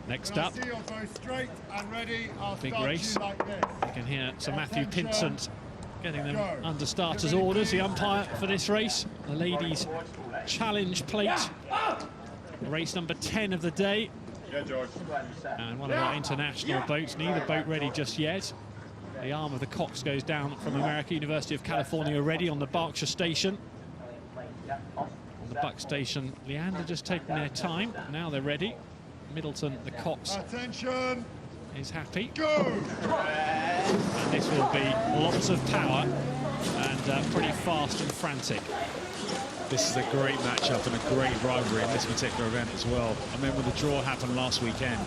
Next up, big race. You can hear Sir Matthew Pinsent getting them under starters' orders. The umpire for this race, the ladies' challenge plate, race number 10 of the day. And one of our international boats, neither boat ready just yet. The arm of the Cox goes down from America, University of California ready on the Berkshire station. On the Buck station, Leander just taking their time. Now they're ready. Middleton, the Cox, is happy. Go! And this will be lots of power and pretty fast and frantic. This is a great matchup and a great rivalry in this particular event as well. I remember the draw happened last weekend.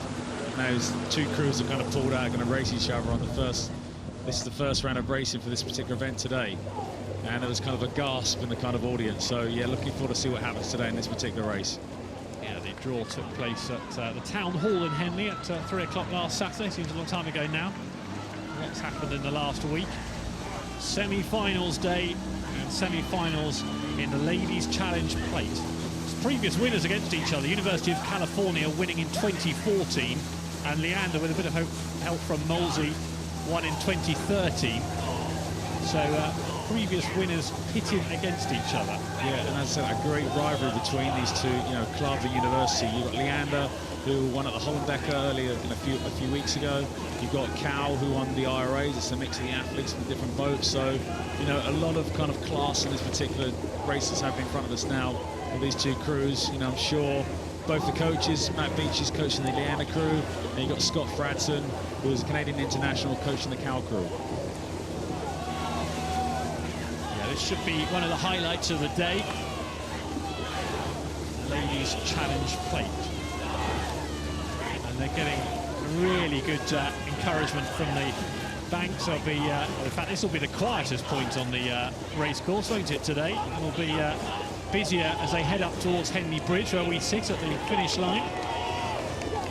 Those two crews have kind of pulled out, going to race each other on the first. This is the first round of racing for this particular event today. And there was kind of a gasp in the kind of audience. So, yeah, looking forward to see what happens today in this particular race. Yeah, the draw took place at the Town Hall in Henley at 3 o'clock last Saturday. Seems a long time ago now. What's happened in the last week? Semi-finals day and semi-finals in the Ladies' Challenge Plate. Previous winners against each other. University of California winning in 2014, and Leander, with a bit of help from Molesey, won in 2013. So previous winners pitted against each other. Yeah, and that's a great rivalry between these two, club and university. You've got Leander, who won at the Hollenbecker earlier a few weeks ago. You've got Cal, who won the IRAs. It's a mix of the athletes from different boats. So, a lot of kind of class in this particular race that's happening in front of us now with these two crews. I'm sure both the coaches, Matt Beach is coaching the Leander crew, and you've got Scott Fradson, who's a Canadian international, coaching the Cal crew. This should be one of the highlights of the day. Ladies' Challenge Plate. And they're getting really good encouragement from the banks. There'll be, in fact, this will be the quietest point on the race course, won't it, today? It will be busier as they head up towards Henley Bridge, where we sit at the finish line.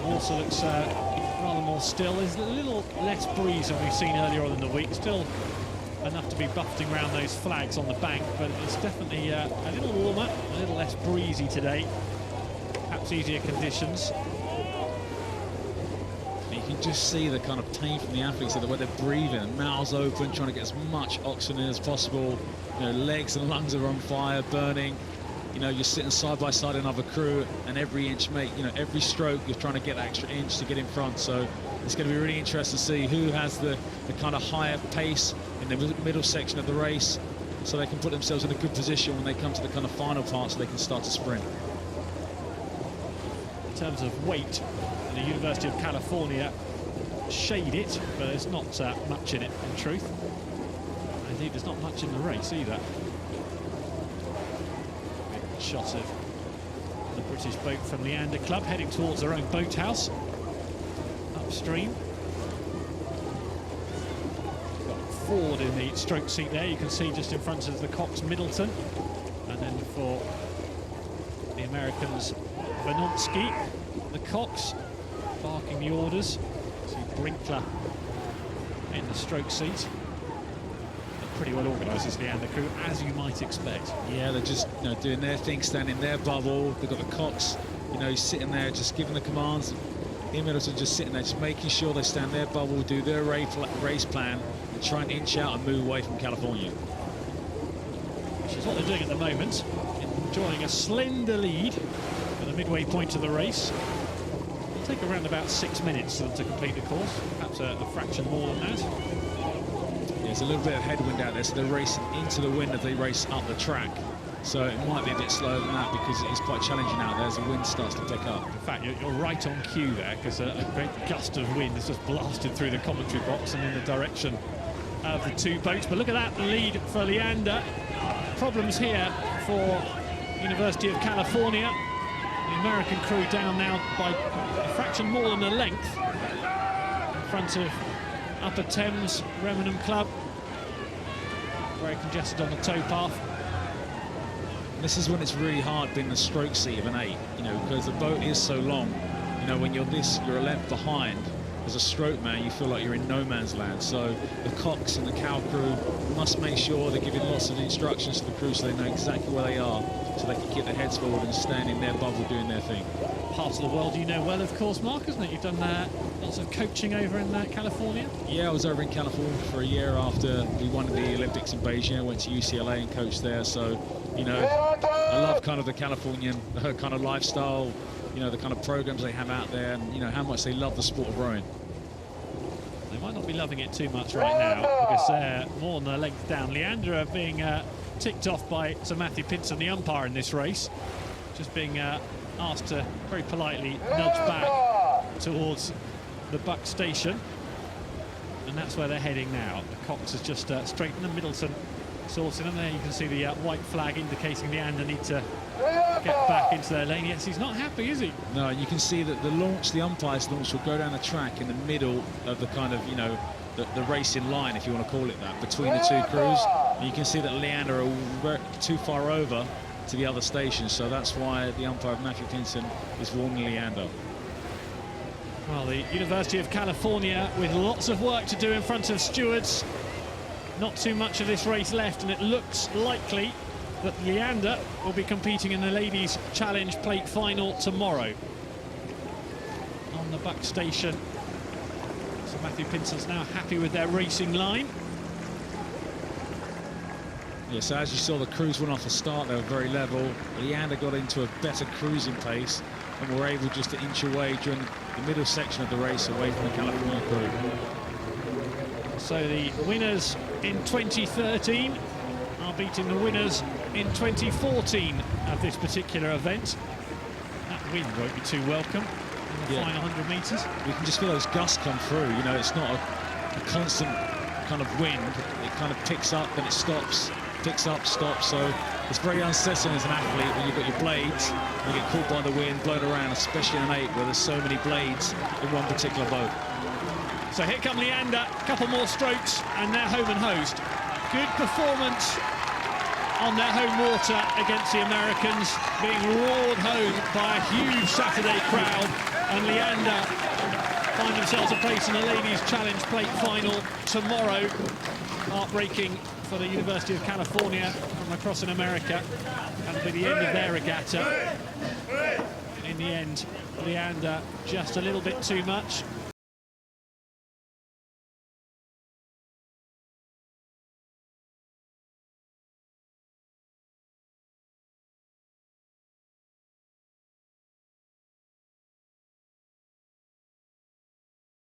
Also looks rather more still. There's a little less breeze than we've seen earlier on in the week. Still enough to be buffeting around those flags on the bank, but it's definitely a little warmer, a little less breezy today. Perhaps easier conditions. You can just see the kind of pain from the athletes, the way they're breathing, mouths open, trying to get as much oxygen in as possible. Legs and lungs are on fire, burning. You're sitting side by side another crew, and every inch, every stroke, you're trying to get that extra inch to get in front. So it's going to be really interesting to see who has the kind of higher pace in the middle section of the race, so they can put themselves in a good position when they come to the kind of final part, so they can start to sprint. In terms of weight, the University of California shade it, but there's not much in it, in truth. Indeed, there's not much in the race either. Big shot of the British boat from Leander Club heading towards their own boathouse upstream. Got Ford in the stroke seat there, you can see just in front of the Cox Middleton. And then for the Americans, Vanonsky, the Cox, barking the orders. See Brinkler in the stroke seat. Pretty well organised, this Leander crew, as you might expect. Yeah, they're just doing their thing, standing in their bubble. They've got the Cox, sitting there, just giving the commands. Ian Middleton just sitting there, just making sure they stand their bubble, do their race plan, and try and inch out and move away from California. Which is what they're doing at the moment, enjoying a slender lead at the midway point of the race. It'll take around about 6 minutes for them to complete the course, perhaps a fraction more than that. There's a little bit of headwind out there, so they're racing into the wind as they race up the track. So it might be a bit slower than that because it's quite challenging out there as the wind starts to pick up. In fact, you're right on cue there, because a great gust of wind has just blasted through the commentary box and in the direction of the two boats. But look at that lead for Leander. Problems here for University of California. The American crew down now by a fraction more than a length in front of Upper Thames Remenham Club. Very congested on the towpath. This is when it's really hard being the stroke seat of an 8, because the boat is so long. When you're a length behind, as a stroke man, you feel like you're in no man's land. So the Cox and the Cal crew must make sure they're giving lots of instructions to the crew so they know exactly where they are, so they can keep their heads forward and stand in their bubble doing their thing. part of the world you know well, of course, Mark, isn't it? You've done lots of coaching over in California. Yeah, I was over in California for a year after we won the Olympics in Beijing. I went to UCLA and coached there, so, you know, I love kind of the Californian kind of lifestyle, you know, the kind of programs they have out there, and, you know, how much they love the sport of rowing. They might not be loving it too much right now, because they're more than a length down. Leander being ticked off by Sir Matthew Pinson, the umpire in this race, just being asked to very politely nudge back towards the buck station, and that's where they're heading now. The Cox has just straightened them. Middleton sorting them. There you can see the white flag indicating Leander need to get back into their lane. Yes, he's not happy, is he? No, you can see that the umpire's launch will go down the track in the middle of the kind of, you know, the racing line, if you want to call it that, between the two crews. And you can see that Leander are too far over to the other station, so that's why the umpire, Matthew Pinson, is warning Leander. Well, the University of California with lots of work to do in front of stewards. Not too much of this race left, and it looks likely that Leander will be competing in the Ladies' Challenge Plate final tomorrow. On the buck station, so Matthew Pinson's now happy with their racing line. Yeah, so as you saw, the crews went off the start, they were very level. Leander got into a better cruising pace and were able just to inch away during the middle section of the race away from the California crew. So the winners in 2013 are beating the winners in 2014 of this particular event. That wind won't be too welcome in the final 100 metres. We can just feel those gusts come through. You know, it's not a constant kind of wind. It kind of picks up, then it stops, picks up, stops. So it's very unsettling as an athlete when you've got your blades, you get caught by the wind, blown around, especially in an 8 where there's so many blades in one particular boat. So here come Leander, a couple more strokes, and they're home and host. Good performance on their home water against the Americans, being roared home by a huge Saturday crowd, and Leander find themselves a place in the Ladies' Challenge Plate final tomorrow. Heartbreaking for the University of California from across in America, and it'll be the end of their regatta. In the end, Leander just a little bit too much.